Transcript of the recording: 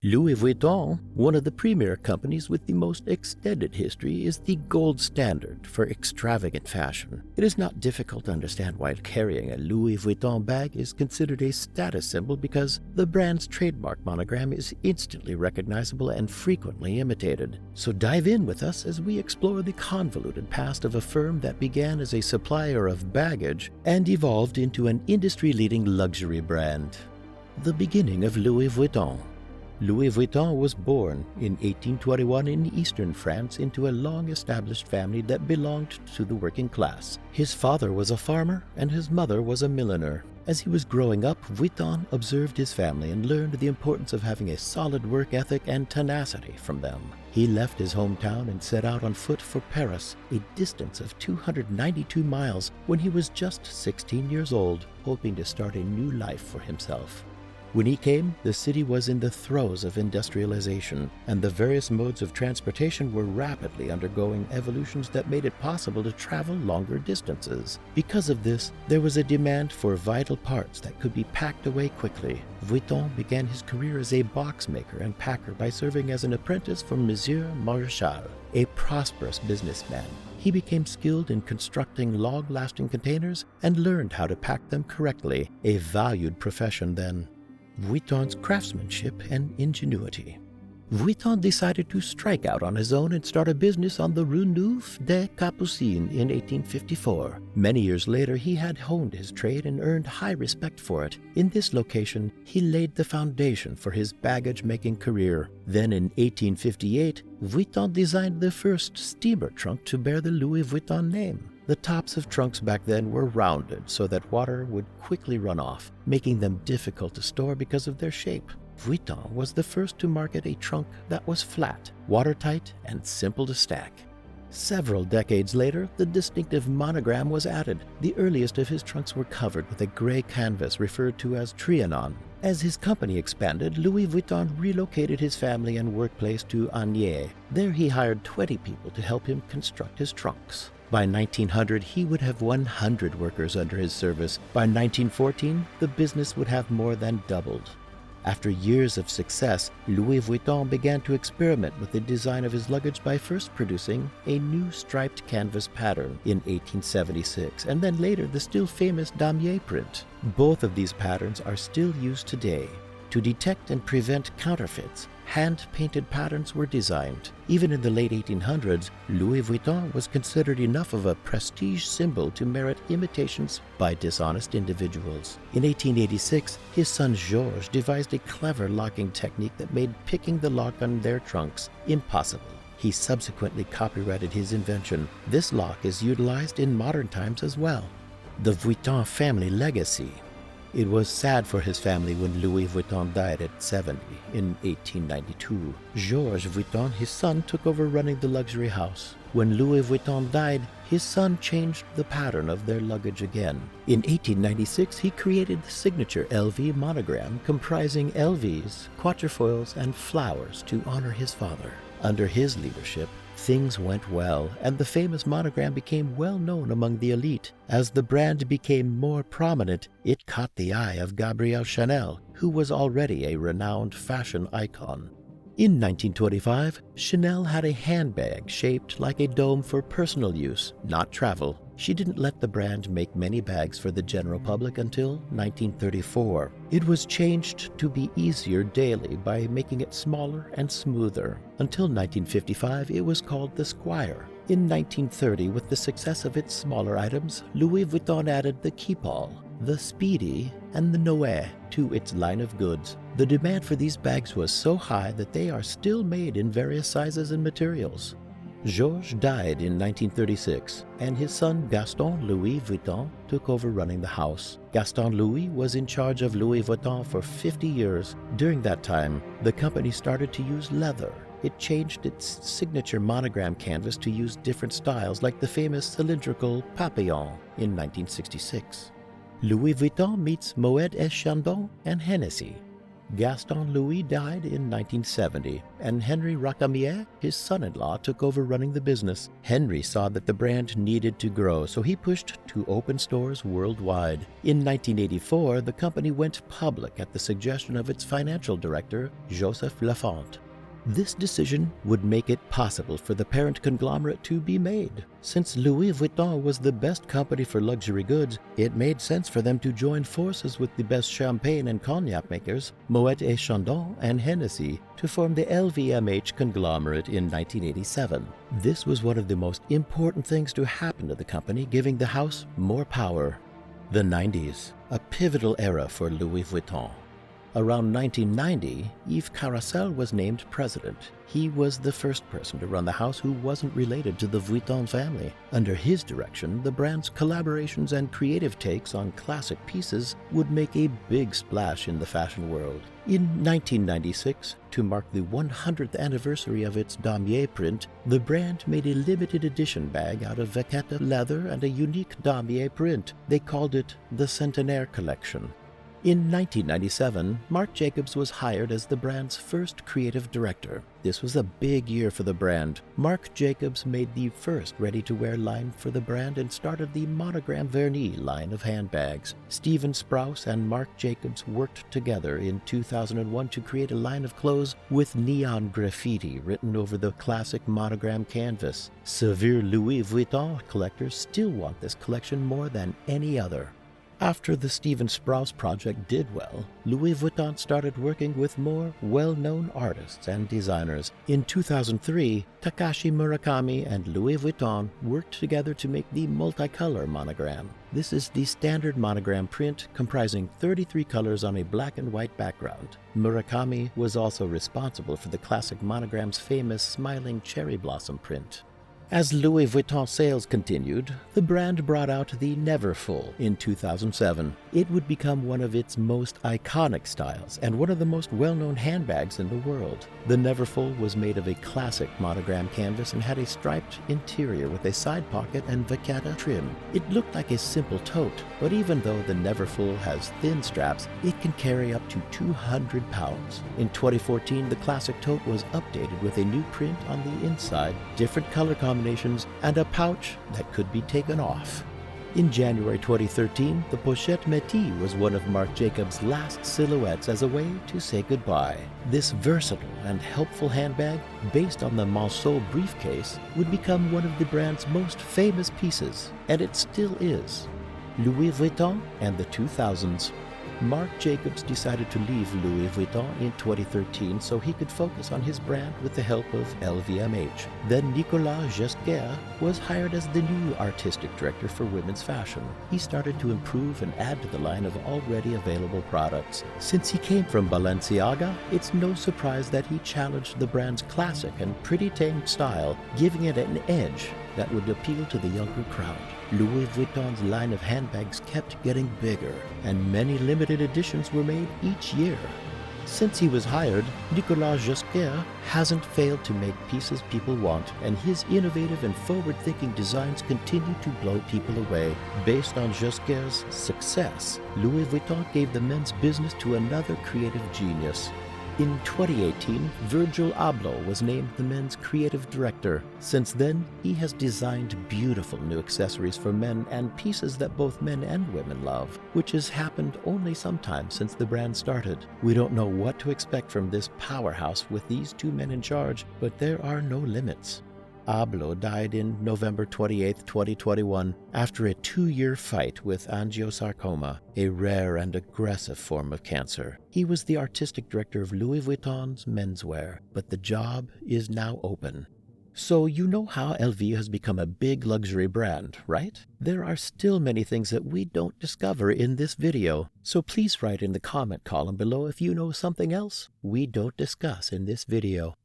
Louis Vuitton, one of the premier companies with the most extended history, is the gold standard for extravagant fashion. It is not difficult to understand why carrying a Louis Vuitton bag is considered a status symbol because the brand's trademark monogram is instantly recognizable and frequently imitated. So dive in with us as we explore the convoluted past of a firm that began as a supplier of baggage and evolved into an industry-leading luxury brand. The beginning of Louis Vuitton. Louis Vuitton was born in 1821 in eastern France into a long-established family that belonged to the working class. His father was a farmer and his mother was a milliner. As he was growing up, Vuitton observed his family and learned the importance of having a solid work ethic and tenacity from them. He left his hometown and set out on foot for Paris, a distance of 292 miles, when he was just 16 years old, hoping to start a new life for himself. When he came, the city was in the throes of industrialization, and the various modes of transportation were rapidly undergoing evolutions that made it possible to travel longer distances. Because of this, there was a demand for vital parts that could be packed away quickly. Vuitton began his career as a box maker and packer by serving as an apprentice for Monsieur Marechal, a prosperous businessman. He became skilled in constructing long-lasting containers and learned how to pack them correctly, a valued profession then. Vuitton's craftsmanship and ingenuity. Vuitton decided to strike out on his own and start a business on the Rue Neuve des Capucines in 1854. Many years later, he had honed his trade and earned high respect for it. In this location, he laid the foundation for his baggage-making career. Then in 1858, Vuitton designed the first steamer trunk to bear the Louis Vuitton name. The tops of trunks back then were rounded so that water would quickly run off, making them difficult to store because of their shape. Vuitton was the first to market a trunk that was flat, watertight, and simple to stack. Several decades later, the distinctive monogram was added. The earliest of his trunks were covered with a gray canvas referred to as Trianon. As his company expanded, Louis Vuitton relocated his family and workplace to Agnières. There he hired 20 people to help him construct his trunks. By 1900, he would have 100 workers under his service. By 1914, the business would have more than doubled. After years of success, Louis Vuitton began to experiment with the design of his luggage by first producing a new striped canvas pattern in 1876, and then later the still famous damier print. Both of these patterns are still used today. To detect and prevent counterfeits, hand-painted patterns were designed. Even in the late 1800s, Louis Vuitton was considered enough of a prestige symbol to merit imitations by dishonest individuals. In 1886, his son Georges devised a clever locking technique that made picking the lock on their trunks impossible. He subsequently copyrighted his invention. This lock is utilized in modern times as well. The Vuitton family legacy. It was sad for his family when Louis Vuitton died at 70 in 1892. Georges Vuitton, his son, took over running the luxury house. When Louis Vuitton died, his son changed the pattern of their luggage again. In 1896, he created the signature LV monogram comprising LVs, quatrefoils, and flowers to honor his father. Under his leadership, things went well, and the famous monogram became well known among the elite. As the brand became more prominent, it caught the eye of Gabrielle Chanel, who was already a renowned fashion icon. In 1925, Chanel had a handbag shaped like a dome for personal use, not travel. She didn't let the brand make many bags for the general public until 1934. It was changed to be easier daily by making it smaller and smoother. Until 1955, it was called the Squire. In 1930, with the success of its smaller items, Louis Vuitton added the Keepall, the Speedy, and the Noé to its line of goods. The demand for these bags was so high that they are still made in various sizes and materials. Georges died in 1936, and his son Gaston Louis Vuitton took over running the house. Gaston Louis was in charge of Louis Vuitton for 50 years. During that time, the company started to use leather. It changed its signature monogram canvas to use different styles, like the famous cylindrical Papillon in 1966. Louis Vuitton meets Moet et Chandon and Hennessy. Gaston Louis died in 1970, and Henry Racamier, his son-in-law, took over running the business. Henry saw that the brand needed to grow, so he pushed to open stores worldwide. In 1984, the company went public at the suggestion of its financial director, Joseph Lafont. This decision would make it possible for the parent conglomerate to be made. Since Louis Vuitton was the best company for luxury goods, it made sense for them to join forces with the best champagne and cognac makers, Moet et Chandon and Hennessy, to form the LVMH conglomerate in 1987. This was one of the most important things to happen to the company, giving the house more power. The 90s, a pivotal era for Louis Vuitton. Around 1990, Yves Carrousel was named president. He was the first person to run the house who wasn't related to the Vuitton family. Under his direction, the brand's collaborations and creative takes on classic pieces would make a big splash in the fashion world. In 1996, to mark the 100th anniversary of its damier print, the brand made a limited edition bag out of vachetta leather and a unique damier print. They called it the Centenaire Collection. In 1997, Marc Jacobs was hired as the brand's first creative director. This was a big year for the brand. Marc Jacobs made the first ready-to-wear line for the brand and started the Monogram Vernis line of handbags. Steven Sprouse and Marc Jacobs worked together in 2001 to create a line of clothes with neon graffiti written over the classic monogram canvas. Severe Louis Vuitton collectors still want this collection more than any other. After the Steven Sprouse project did well, Louis Vuitton started working with more well-known artists and designers. In 2003, Takashi Murakami and Louis Vuitton worked together to make the multicolor monogram. This is the standard monogram print comprising 33 colors on a black and white background. Murakami was also responsible for the classic monogram's famous smiling cherry blossom print. As Louis Vuitton sales continued, the brand brought out the Neverfull in 2007. It would become one of its most iconic styles and one of the most well-known handbags in the world. The Neverfull was made of a classic monogram canvas and had a striped interior with a side pocket and vachetta trim. It looked like a simple tote, but even though the Neverfull has thin straps, it can carry up to 200 pounds. In 2014, the classic tote was updated with a new print on the inside, different color combinations, and a pouch that could be taken off. In January 2013, the Pochette Métis was one of Marc Jacobs' last silhouettes as a way to say goodbye. This versatile and helpful handbag, based on the Monceau briefcase, would become one of the brand's most famous pieces, and it still is. Louis Vuitton and the 2000s. Marc Jacobs decided to leave Louis Vuitton in 2013 so he could focus on his brand with the help of LVMH. Then Nicolas Jesquer was hired as the new artistic director for women's fashion. He started to improve and add to the line of already available products. Since he came from Balenciaga, it's no surprise that he challenged the brand's classic and pretty tamed style, giving it an edge that would appeal to the younger crowd. Louis Vuitton's line of handbags kept getting bigger, and many limited editions were made each year. Since he was hired, Nicolas Jesquer hasn't failed to make pieces people want, and his innovative and forward-thinking designs continue to blow people away. Based on Jesquer's success, Louis Vuitton gave the men's business to another creative genius. In 2018, Virgil Abloh was named the men's creative director. Since then, he has designed beautiful new accessories for men and pieces that both men and women love, which has happened only sometime since the brand started. We don't know what to expect from this powerhouse with these two men in charge, but there are no limits. Abloh died in November 28, 2021, after a 2-year fight with angiosarcoma, a rare and aggressive form of cancer. He was the artistic director of Louis Vuitton's menswear, but the job is now open. So you know how LV has become a big luxury brand, right? There are still many things that we don't discover in this video, so please write in the comment column below if you know something else we don't discuss in this video.